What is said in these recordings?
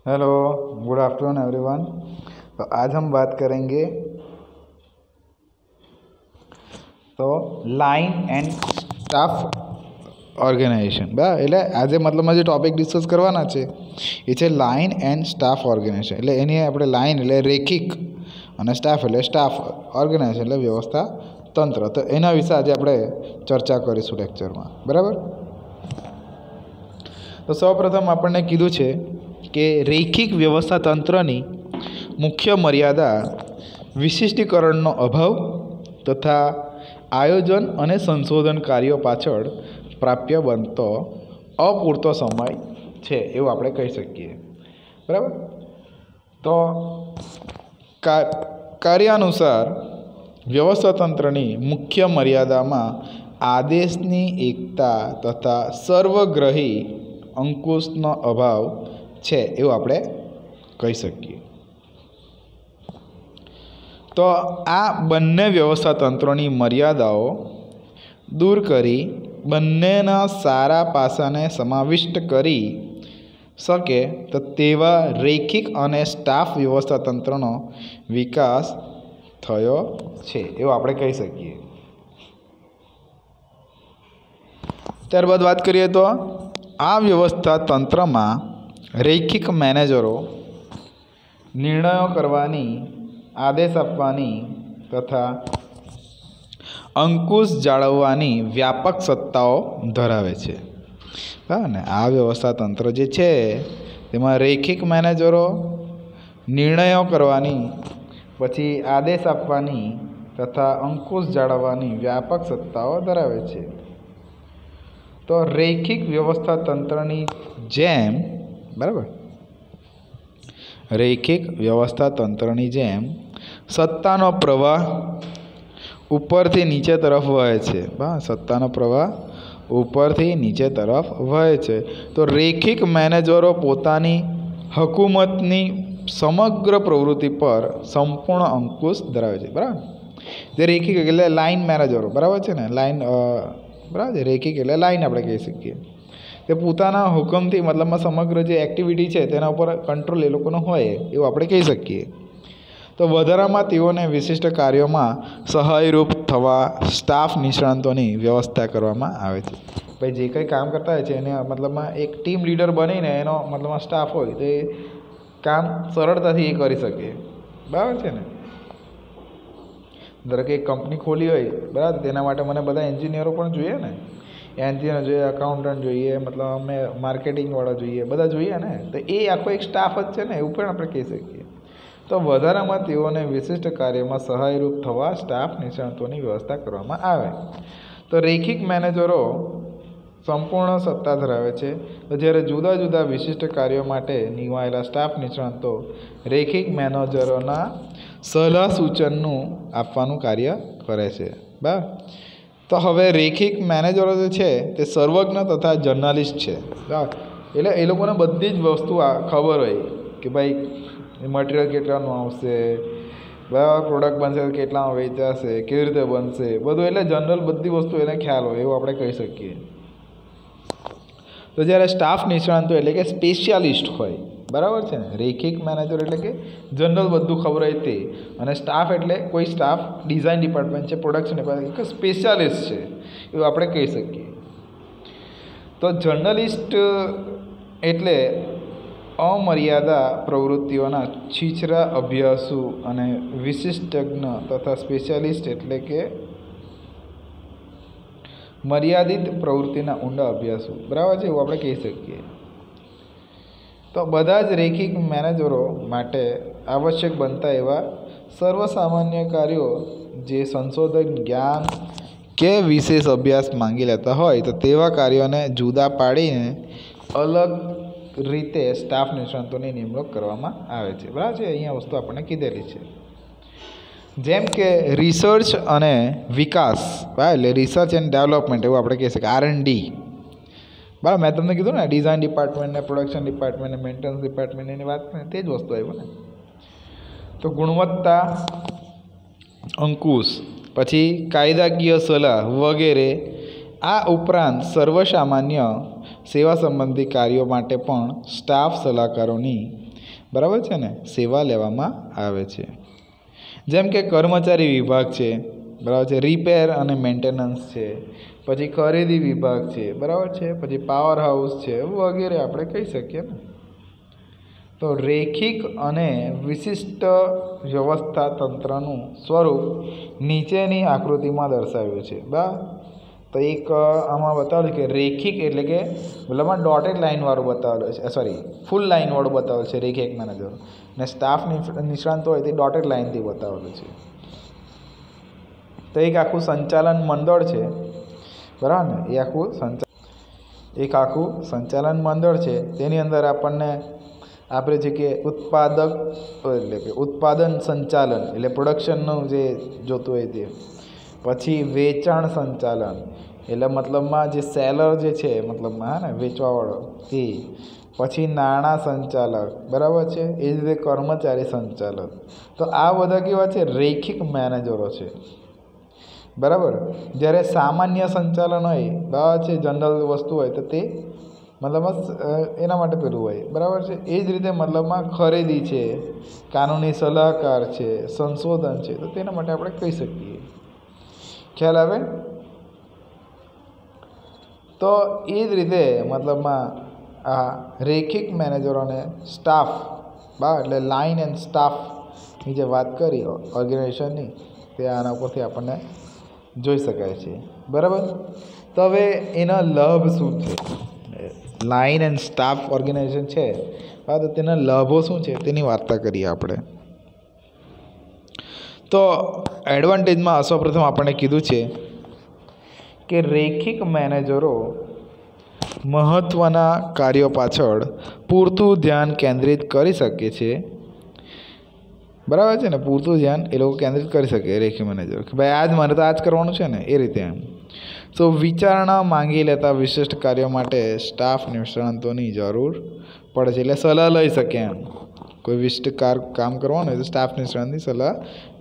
Hello, good afternoon everyone. तो आज हम बात करेंगे लाइन एंड स्टाफ ऑर्गेनाइजेशन बराबर। એટલે આજે મતલબમાં જે ટોપિક ડિસ્કસ કરવાના છે એ છે લાઇન એન્ડ સ્ટાફ ઓર્ગેનાઇઝેશન। એટલે એની આપણે લાઇન એટલે રેખિક અને સ્ટાફ એટલે સ્ટાફ ઓર્ગેનાઇઝેશન એટલે વ્યવસ્થા તંત્ર। તો એના વિશે આજે આપણે ચર્ચા કરીશું લેક્ચરમાં, બરાબર। તો સૌપ્રથમ આપણને કીધું છે કે રૈખિક વ્યવસ્થા તંત્રની મુખ્ય મર્યાદા વિશિષ્ટીકરણનો અભાવ તથા આયોજન અને સંશોધન કાર્યો પાછળ પ્રાપ્ય બનતો અપૂરતો સમય છે એવું આપણે કહી શકીએ, બરાબર। તો કાર્યાનુસાર વ્યવસ્થા તંત્રની મુખ્ય મર્યાદામાં આદેશની એકતા તથા સર્વગ્રહી અંકુશનો અભાવ છે એવું આપણે કહી શકીએ। તો આ બંને વ્યવસ્થા તંત્રોની મર્યાદાઓ દૂર કરી બંનેના સારા પાસાને સમાવિષ્ટ કરી શકે તો તેવા રૈખિક અને સ્ટાફ વ્યવસ્થા તંત્રનો વિકાસ થયો છે એવું આપણે કહી શકીએ। ત્યારબાદ વાત કરીએ તો આ વ્યવસ્થા તંત્રમાં રૈખિક મેનેજરો નિર્ણયો કરવાની, આદેશ આપવાની તથા અંકુશ જાળવવાની વ્યાપક સત્તાઓ ધરાવે છે, બરાબર ને। આ વ્યવસ્થા તંત્ર જે છે તેમાં રૈખિક મેનેજરો નિર્ણયો કરવાની, પછી આદેશ આપવાની તથા અંકુશ જાળવવાની વ્યાપક સત્તાઓ ધરાવે છે। તો રૈખિક વ્યવસ્થા તંત્રની જેમ, બરાબર, રૈખિક વ્યવસ્થા તંત્રની જેમ સત્તાનો પ્રવાહ ઉપરથી નીચે તરફ વહે છે, બરાબર। સત્તાનો પ્રવાહ ઉપરથી નીચે તરફ વહે છે। તો રૈખિક મેનેજરો પોતાની હકુમતની સમગ્ર પ્રવૃત્તિ પર સંપૂર્ણ અંકુશ ધરાવે છે, બરાબર। જે રૈખિક એટલે લાઇન મેનેજરો, બરાબર છે ને, લાઇન, બરાબર છે। રૈખિક એટલે લાઇન આપણે કહી શકીએ। તે પોતાના હુકમથી મતલબમાં સમગ્ર જે એક્ટિવિટી છે તેના ઉપર કંટ્રોલ એ લોકોનો હોય એવું આપણે કહી શકીએ। તો વધારામાં તેઓને વિશિષ્ટ કાર્યોમાં સહાયરૂપ થવા સ્ટાફ નિષ્ણાતોની વ્યવસ્થા કરવામાં આવે છે। ભાઈ જે કંઈ કામ કરતા હોય છે એને મતલબમાં એક ટીમ લીડર બનીને એનો મતલબમાં સ્ટાફ હોય તો એ કામ સરળતાથી એ કરી શકે, બરાબર છે ને। ધારો કે એક કંપની ખોલી હોય, બરાબર, તેના માટે મને બધા એન્જિનિયરો પણ જોઈએ ને, એન્જિનિયર જોઈએ, અકાઉન્ટન્ટ જોઈએ, મતલબ અમે માર્કેટિંગવાળા જોઈએ, બધા જોઈએ ને। તો એ આખો એક સ્ટાફ જ છે ને, એવું પણ આપણે કહી શકીએ। તો વધારામાં તેઓને વિશિષ્ટ કાર્યમાં સહાયરૂપ થવા સ્ટાફ નિષ્ણાતોની વ્યવસ્થા કરવામાં આવે। તો રૈખિક મેનેજરો સંપૂર્ણ સત્તા ધરાવે છે, તો જ્યારે જુદા જુદા વિશિષ્ટ કાર્યો માટે નિમાયેલા સ્ટાફ નિષ્ણાતો રૈખિક મેનેજરોના સલાહ સૂચનનું આપવાનું કાર્ય કરે છે, બરાબર। તો હવે રૈખિક મેનેજરો જે છે તે સર્વજ્ઞ તથા જર્નલિસ્ટ છે, બરાબર। એટલે એ લોકોને બધી જ વસ્તુ ખબર હોય કે ભાઈ મટીરિયલ કેટલાનું આવશે, બરાબર, પ્રોડક્ટ બનશે કેટલામાં વેચાશે, કેવી રીતે બનશે, બધું એટલે જનરલ બધી વસ્તુ એને ખ્યાલ હોય એવું આપણે કહી શકીએ। તો જ્યારે સ્ટાફ નિષ્ણાતો એટલે કે સ્પેશિયાલિસ્ટ હોય, બરાબર છે ને। રૈખિક મેનેજર એટલે કે જનરલ બધું ખબર હોય તે, અને સ્ટાફ એટલે કોઈ સ્ટાફ ડિઝાઇન ડિપાર્ટમેન્ટ છે, પ્રોડક્શન ડિપાર્ટમેન્ટ કે સ્પેશિયાલિસ્ટ છે એવું આપણે કહી શકીએ। તો જર્નલિસ્ટ એટલે અમર્યાદા પ્રવૃત્તિઓના છીછરા અભ્યાસુ અને વિશિષ્ટજ્ઞ તથા સ્પેશિયાલિસ્ટ એટલે કે મર્યાદિત પ્રવૃત્તિના ઊંડા અભ્યાસુ, બરાબર છે, એવું આપણે કહી શકીએ। તો બધા જ રૈખિક મેનેજરો માટે આવશ્યક બનતા એવા સર્વસામાન્ય કાર્યો જે સંશોધન, જ્ઞાન કે વિશેષ અભ્યાસ માંગી લેતા હોય તો તેવા કાર્યોને જુદા પાડીને અલગ રીતે સ્ટાફ નિષ્ણાતોની નિમણૂક કરવામાં આવે છે, બરાબર છે। અહીંયા વસ્તુ આપણને કીધેલી છે, જેમ કે રિસર્ચ અને વિકાસ, બરાબર, એટલે રિસર્ચ એન્ડ ડેવલપમેન્ટ એવું આપણે કહી શકીએ, R&D, બરાબર। મેં તમને કીધું ને ડિઝાઇન ડિપાર્ટમેન્ટ ને પ્રોડક્શન ડિપાર્ટમેન્ટ ને મેન્ટેનન્સ ડિપાર્ટમેન્ટ એની વાત કરીએ તે જ વસ્તુ આવી ને। તો ગુણવત્તા અંકુશ, પછી કાયદાકીય સલાહ વગેરે આ ઉપરાંત સર્વસામાન્ય સેવા સંબંધી કાર્યો માટે પણ સ્ટાફ સલાહકારોની બરાબર છે ને, સેવા લેવામાં આવે છે. જેમ કે કર્મચારી વિભાગ છે, બરાબર છે, રિપેર અને મેન્ટેનન્સ છે, પછી ખરીદી વિભાગ છે, બરાબર છે, પછી પાવર હાઉસ છે, વગેરે આપણે કહી શકીએ ને. તો રેખિક અને વિશિષ્ટ વ્યવસ્થા તંત્રનું સ્વરૂપ નીચેની આકૃતિમાં દર્શાવ્યું છે. બરાબર, તો એક આમાં બતાવેલું કે રેખિક એટલે કે મતલબમાં ડોટેડ લાઇનવાળું બતાવેલું છે, સોરી ફૂલ લાઇનવાળું બતાવેલું છે રેખિક મેનેજર, અને સ્ટાફ નિષ્ણાંત હોય તે ડોટેડ લાઇનથી બતાવેલું છે. તો એક આખું સંચાલન મંડળ છે, બરાબર ને, એક આખું સંચાલન મંડળ છે. તેની અંદર આપણને આપણે છે કે ઉત્પાદક એટલે કે ઉત્પાદન સંચાલન એટલે પ્રોડક્શનનું જે જોતું હોય તે, પછી વેચાણ સંચાલન એટલે મતલબમાં જે સેલર જે છે મતલબમાં હા ને વેચવાવાળો તે, પછી નાણાં સંચાલક, બરાબર છે, એ જ રીતે કર્મચારી સંચાલક. તો આ બધા કેવા છે? રેખિક મેનેજરો છે, બરાબર. જ્યારે સામાન્ય સંચાલન હોય, બરાબર છે, જનરલ વસ્તુ હોય તો તે મતલબમાં એના માટે પેલું હોય, બરાબર છે. એ જ રીતે મતલબમાં ખરીદી છે, કાનૂની સલાહકાર છે, સંશોધન છે, તો તેના માટે આપણે કહી શકીએ. ખ્યાલ આવે? તો એ જ રીતે મતલબમાં આ રેખિક મેનેજરોને સ્ટાફ, બરાબર, એટલે લાઇન એન્ડ સ્ટાફની જે વાત કરી ઓર્ગેનાઇઝેશનની, તે આના ઉપરથી આપણને જોઈ શકાય છે, બરાબર. તો હવે એના લાભ શું છે? લાઇન એન્ડ સ્ટાફ ઓર્ગેનાઇઝેશન છે, બરાબર, તો તેના લાભો શું છે તેની વાર્તા કરીએ આપણે. તો એડવાન્ટેજમાં સૌપ્રથમ આપણે કીધું છે કે રેખિક મેનેજરો મહત્ત્વના કાર્યો પાછળ પૂરતું ધ્યાન કેન્દ્રિત કરી શકે છે, બરાબર છે ને. પૂરતું ધ્યાન એ લોકો કેન્દ્રિત કરી શકે રેખિક મેનેજર, કે ભાઈ આ જ મારે તો આ જ કરવાનું છે ને, એ રીતે એમ. તો વિચારણા માંગી લેતા વિશિષ્ટ કાર્યો માટે સ્ટાફ નિષ્ણાંતોની જરૂર પડે છે, એટલે સલાહ લઈ શકે એમ. કોઈ વિશિષ્ટ કામ કરવાનું હોય તો સ્ટાફ નિષ્ણાંતની સલાહ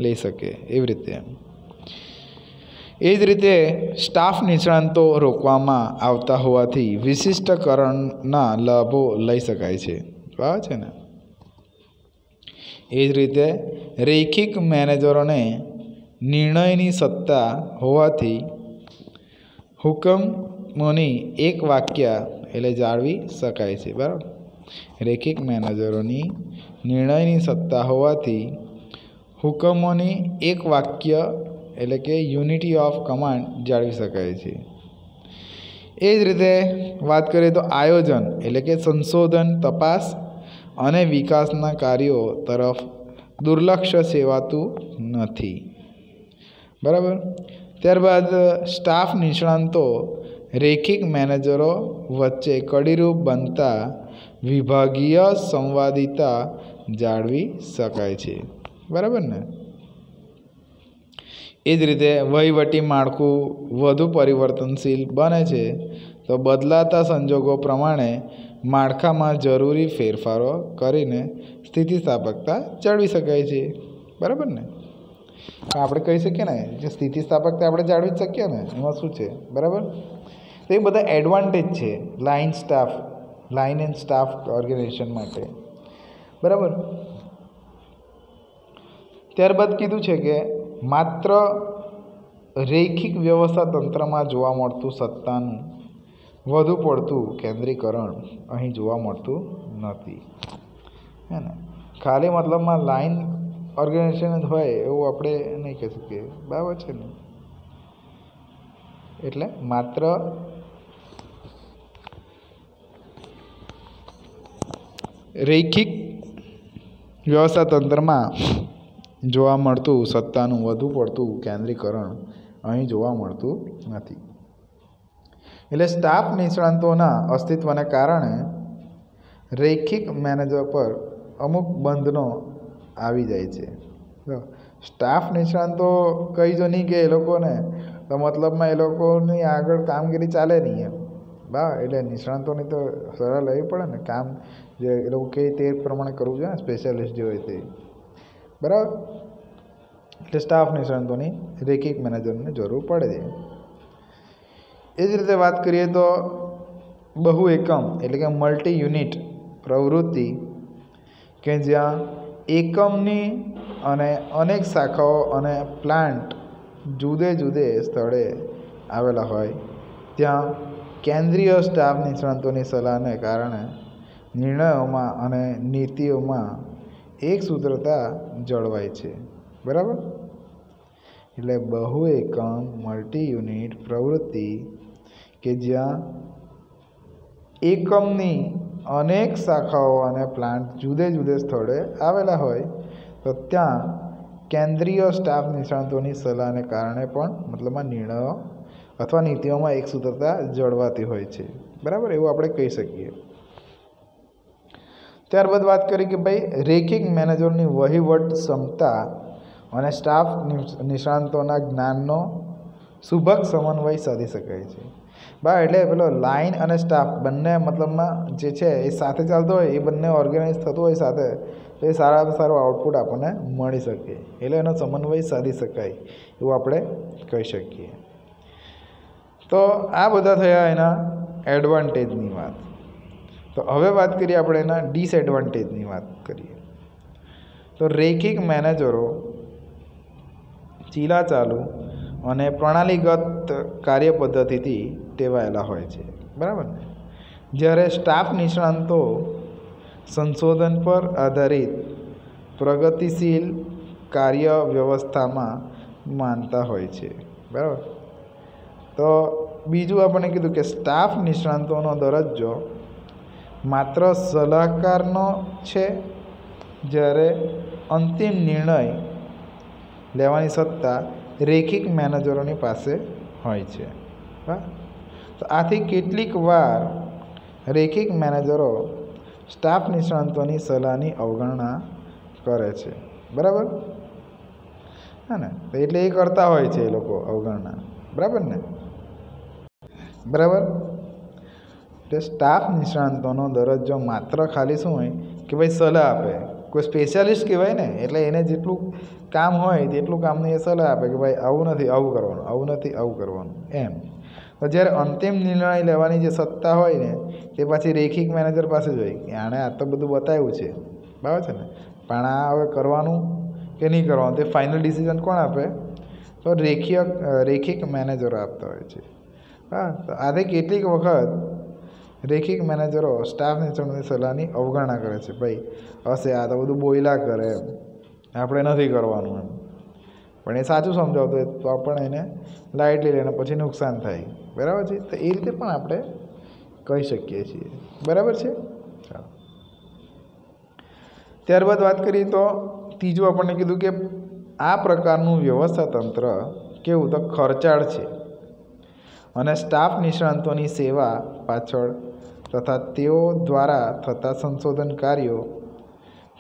લઈ શકે, એવી રીતે એમ. એ જ રીતે સ્ટાફ નિષ્ણાંતો રોકવામાં આવતા હોવાથી વિશિષ્ટકરણના લાભો લઈ શકાય છે, બરાબર છે ને. એ જ રીતે રેખિક મેનેજરોને નિર્ણયની સત્તા હોવાથી હુકમોની એક વાક્ય એટલે જાળવી શકાય છે, બરાબર. રેખિક મેનેજરોની નિર્ણયની સત્તા હોવાથી હુકમોની એક વાક્ય એટલે કે યુનિટી ઓફ કમાન્ડ જાળવી શકાય છે. એ જ રીતે વાત કરીએ તો આયોજન એટલે કે સંશોધન, તપાસ અને વિકાસના કાર્યો તરફ દુર્લક્ષ સેવાતું નથી, બરાબર. ત્યારબાદ સ્ટાફ નિષ્ણાંતો રેખિક મેનેજરો વચ્ચે કડીરૂપ બનતા વિભાગીય સંવાદિતા જાળવી શકાય છે, બરાબર ને. એ જ રીતે વહીવટી માળખું વધુ પરિવર્તનશીલ બને છે, તો બદલાતા સંજોગો પ્રમાણે માળખામાં જરૂરી ફેરફારો કરીને સ્થિતિસ્થાપકતા જાળવી શકાય છે, બરાબર ને. આપણે કહી શકીએ ને જે સ્થિતિસ્થાપકતા આપણે જાળવી જ શકીએ ને, એમાં શું છે, બરાબર. તો એ બધા એડવાન્ટેજ છે લાઇન એન્ડ સ્ટાફ ઓર્ગેનાઇઝેશન માટે, બરાબર. ત્યારબાદ કીધું છે કે માત્ર રેખિક વ્યવસ્થા તંત્રમાં જોવા મળતું સત્તાનું વધુ પડતું કેન્દ્રીકરણ અહીં જોવા મળતું નથી, હે ને. ખાલી મતલબમાં લાઇન ઓર્ગેનાઇઝેશન જ હોય એવું આપણે નહીં કહી શકીએ, બરાબર છે ને. એટલે માત્ર રેખિક વ્યવસ્થા તંત્રમાં જોવા મળતું સત્તાનું વધુ પડતું કેન્દ્રીકરણ અહીં જોવા મળતું નથી. એટલે સ્ટાફ નિષ્ણાંતોના અસ્તિત્વને કારણે રેખિક મેનેજર પર અમુક બંધનો આવી જાય છે. સ્ટાફ નિષ્ણાંતો કહી જો નહીં કે એ લોકોને, તો મતલબમાં એ લોકોની આગળ કામગીરી ચાલે નહીં એમ, બરાબર. એટલે નિષ્ણાંતોની તો સલાહ લેવી પડે ને, કામ જે એ લોકો કહે તે પ્રમાણે કરવું જોઈએ ને, સ્પેશિયાલિસ્ટ જે હોય તે, બરાબર. એટલે સ્ટાફ નિષ્ણાંતોની રેખિક મેનેજરની જરૂર પડે છે. એ જ રીતે વાત કરીએ તો બહુ એકમ એટલે કે મલ્ટી યુનિટ પ્રવૃત્તિ કે જ્યાં એકમની અને અનેક શાખાઓ અને પ્લાન્ટ જુદે જુદે સ્થળે આવેલા હોય ત્યાં કેન્દ્રીય સ્ટાફ નિષ્ણાતોની સલાહને કારણે નિર્ણયોમાં અને નીતિઓમાં એકસૂત્રતા જળવાય છે. બરાબર. એટલે બહુ એકમ મલ્ટી યુનિટ પ્રવૃત્તિ કે જ્યાં એકમની અનેક શાખાઓ અને પ્લાન્ટ જુદે જુદે સ્થળે આવેલા હોય તો ત્યાં કેન્દ્રીય સ્ટાફ નિષ્ણાતોની સલાહને કારણે પણ મતલબમાં નિર્ણયો અથવા નીતિઓમાં એકસૂત્રતા જળવાતી હોય છે. બરાબર, એવું આપણે કહી શકીએ. ત્યારબાદ વાત કરી કે ભાઈ રેખિક મેનેજરની વહીવટ ક્ષમતા અને સ્ટાફ નિષ્ણાતોના જ્ઞાનનો સુભગ સમન્વય સાધી શકાય છે. બરાબર, એટલે પેલો લાઇન અને સ્ટાફ બંને મતલબમાં જે છે એ સાથે ચાલતો હોય, એ બંને ઓર્ગેનાઇઝ થતું હોય સાથે, તો એ સારામાં સારું આઉટપુટ આપણને મળી શકે. એટલે એનો સમન્વય સાધી શકાય એવું આપણે કહી શકીએ. તો આ બધા થયા એના એડવાન્ટેજની વાત. તો હવે વાત કરીએ આપણે એના ડિસએડવાન્ટેજની વાત કરીએ. તો રેખિક મેનેજરો ચીલાચાલુ અને પ્રણાલીગત કાર્ય પદ્ધતિથી ટેવાયેલા હોય છે. બરાબર ને? જ્યારે સ્ટાફ નિષ્ણાતો સંશોધન પર આધારિત પ્રગતિશીલ કાર્ય વ્યવસ્થામાં માનતા હોય છે. બરાબર. તો બીજું આપણે કીધું કે સ્ટાફ નિષ્ણાતોનો દરજ્જો માત્ર સલાહકારનો છે, જ્યારે અંતિમ નિર્ણય લેવાની સત્તા રેખિક મેનેજરોની પાસે હોય છે. તો આથી કેટલીક વાર રેખિક મેનેજરો સ્ટાફ નિષ્ણાતોની સલાહની અવગણના કરે છે. બરાબર, હા ને? એટલે એ કરતા હોય છે એ લોકો અવગણના. બરાબર ને? બરાબર. એટલે સ્ટાફ નિષ્ણાતોનો દરજ્જો માત્ર ખાલી શું હોય કે ભાઈ સલાહ આપે. કોઈ સ્પેશિયાલિસ્ટ કહેવાય ને, એટલે એને જેટલું કામ હોય તેટલું કામની એ સલાહ આપે કે ભાઈ આવું નથી આવું કરવાનું, આવું નથી આવું કરવાનું, એમ. તો જ્યારે અંતિમ નિર્ણય લેવાની જે સત્તા હોય ને તે પાછી રેખિક મેનેજર પાસે જ હોય કે આણે આ તો બધું બતાવ્યું છે, બરાબર છે ને, પણ આ હવે કરવાનું કે નહીં કરવાનું તે ફાઇનલ ડિસિઝન કોણ આપે? તો રેખિક મેનેજરો આપતા હોય છે. હા, તો આથી કેટલીક વખત રેખિક મેનેજરો સ્ટાફ નિષ્ણાતોની સલાહની અવગણના કરે છે. ભાઈ હશે આ તો બધું બોયલા કરે, એમ આપણે નથી કરવાનું એમ. પણ એ સાચું સમજાવતો હોય તો પણ એને લાઇટલી લઈને પછી નુકસાન થાય. બરાબર છે? તો એ રીતે પણ આપણે કહી શકીએ છીએ. બરાબર છે? ચાલો ત્યારબાદ વાત કરીએ તો ત્રીજું આપણને કીધું કે આ પ્રકારનું વ્યવસ્થા તંત્ર કેવું તો ખર્ચાળ છે અને સ્ટાફ નિષ્ણાતોની સેવા પાછળ તથા તેઓ દ્વારા થતા સંશોધન કાર્યો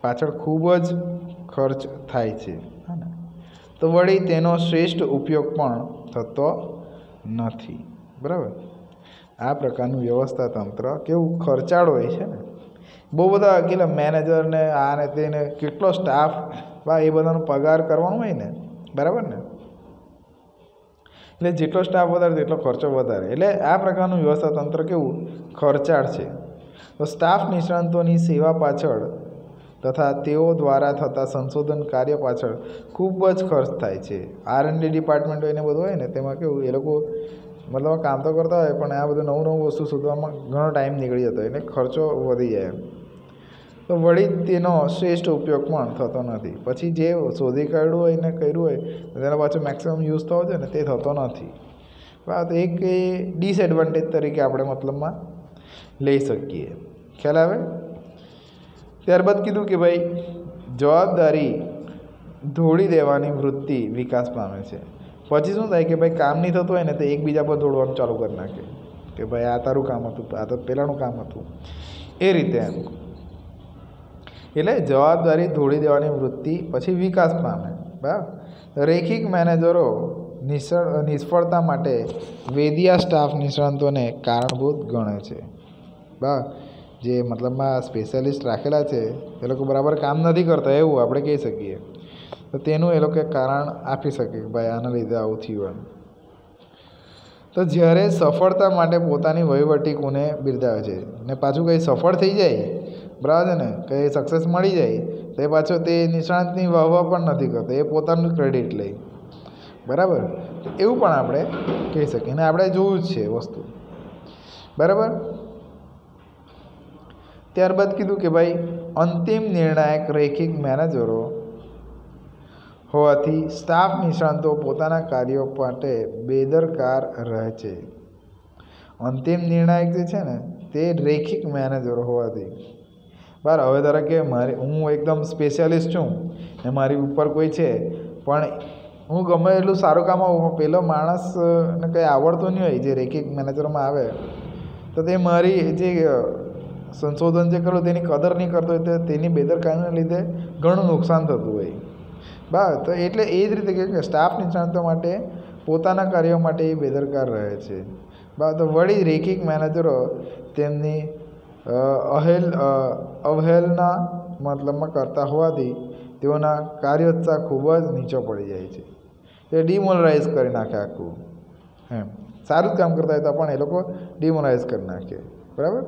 પાછળ ખૂબ જ ખર્ચ થાય છે. તો વળી તેનો શ્રેષ્ઠ ઉપયોગ પણ થતો નથી. બરાબર. આ પ્રકારનું વ્યવસ્થા તંત્ર કેવું ખર્ચાળ હોય છે ને. બહુ બધા કેટલા મેનેજરને આ ને તેને કેટલો સ્ટાફ બા એ બધાનો પગાર કરવાનો હોય ને. બરાબર ને? એટલે જેટલો સ્ટાફ વધારે તેટલો ખર્ચો વધારે. એટલે આ પ્રકારનું વ્યવસ્થા તંત્ર કેવું ખર્ચાળ છે. તો સ્ટાફ નિષ્ણાતોની સેવા પાછળ તથા તેઓ દ્વારા થતા સંશોધન કાર્ય પાછળ ખૂબ જ ખર્ચ થાય છે. R&D ડિપાર્ટમેન્ટ હોય ને બધું હોય ને તેમાં કેવું એ લોકો મતલબ કામ તો કરતા હોય પણ આ બધું નવું નવું વસ્તુ શોધવામાં ઘણો ટાઈમ નીકળી જતો હોય એટલે ખર્ચો વધી જાય. તો વળી તેનો શ્રેષ્ઠ ઉપયોગ પણ થતો નથી. પછી જે શોધી કાઢ્યું હોય ને કર્યું હોય તેનો પાછો મેક્સિમમ યુઝ થવો જોઈએ ને તે થતો નથી. તો એક એ ડિસએડવાન્ટેજ તરીકે આપણે મતલબમાં લઈ શકીએ. ખ્યાલ આવે? ત્યારબાદ કીધું કે ભાઈ જવાબદારી ધોળી દેવાની વૃત્તિ વિકાસ પામે છે. પછી શું થાય કે ભાઈ કામ નહીં થતું હોય ને તો એકબીજા પર દોડવાનું ચાલુ કરી નાખે કે ભાઈ આ તારું કામ હતું, આ તો પેલાનું કામ હતું, એ રીતે એમ. એટલે જવાબદારી ધોળી દેવાની વૃત્તિ પછી વિકાસ પામે. બરાબર. રેખિક મેનેજરો નિષ્ફળતા માટે વેદિયા સ્ટાફ નિષ્ણાતોને કારણભૂત ગણે છે. બરાબર. જે મતલબમાં સ્પેશિયાલિસ્ટ રાખેલા છે એ લોકો બરાબર કામ નથી કરતા એવું આપણે કહી શકીએ. તો તેનું એ લોકો કારણ આપી શકે કે ભાઈ આના લીધે આવું થયું એમ. તો જ્યારે સફળતા માટે પોતાની વહીવટી કોને બિરદાવે છે ને પાછું કંઈ સફળ થઈ જાય બરાબર છે ને, કે સક્સેસ મળી જાય તો એ પાછો તે નિષ્ણાતની વાહવા પણ નથી કરતો, એ પોતાનું ક્રેડિટ લે, બરાબર. તો એવું પણ આપણે કહી શકીએ અને આપણે જોયું જ છે વસ્તુ, બરાબર. ત્યારબાદ કીધું કે ભાઈ અંતિમ નિર્ણાયક રૈખિક મેનેજરો હોવાથી સ્ટાફ નિષ્ણાતો પોતાના કાર્યો માટે બેદરકાર રહે છે. અંતિમ નિર્ણાયક જે છે ને તે રૈખિક મેનેજરો હોવાથી, બરાબર. હવે ધારો કે હું એકદમ સ્પેશિયાલિસ્ટ છું ને મારી ઉપર કોઈ છે, પણ હું ગમે એટલું સારું કામ આવું, પેલો માણસને કંઈ આવડતું નહીં હોય જે રૈખિક મેનેજરમાં આવે, તો તે મારી જે સંશોધન જે કરું તેની કદર નહીં કરતો હોય, તો તેની બેદરકારીના લીધે ઘણું નુકસાન થતું હોય, બરાબર. તો એટલે એ જ રીતે કે સ્ટાફ નિષ્ણાતો માટે પોતાના કાર્યો માટે એ બેદરકાર રહે છે, બરાબર. તો વળી રૈખિક મેનેજરો તેમની અવહેલના મતલબમાં કરતા હોવાથી તેઓના કાર્યોત્સાહ ખૂબ જ નીચો પડી જાય છે. તે ડિમોરલાઇઝ કરી નાખે આખું, એમ સારું જ કામ કરતા હોય તો પણ એ લોકો ડિમોરલાઇઝ કરી નાખે, બરાબર.